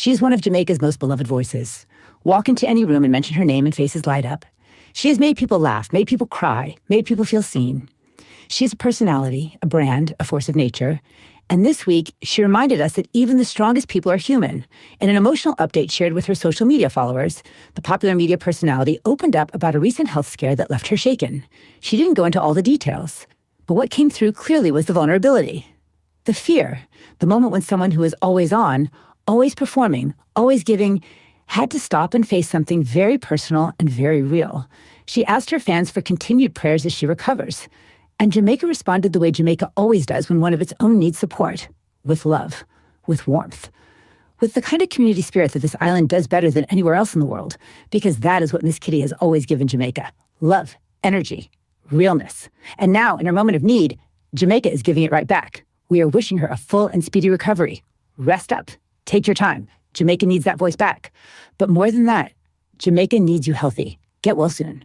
She's one of Jamaica's most beloved voices. Walk into any room and mention her name and faces light up. She has made people laugh, made people cry, made people feel seen. She's a personality, a brand, a force of nature. And this week, she reminded us that even the strongest people are human. In an emotional update shared with her social media followers, the popular media personality opened up about a recent health scare that left her shaken. She didn't go into all the details, but what came through clearly was the vulnerability. The fear, the moment when someone who is always on, always performing, always giving, had to stop and face something very personal and very real. She asked her fans for continued prayers as she recovers. And Jamaica responded the way Jamaica always does when one of its own needs support, with love, with warmth, with the kind of community spirit that this island does better than anywhere else in the world, because that is what Miss Kitty has always given Jamaica: love, energy, realness. And now, in her moment of need, Jamaica is giving it right back. We are wishing her a full and speedy recovery. Rest up. Take your time. Jamaica needs that voice back. But more than that, Jamaica needs you healthy. Get well soon.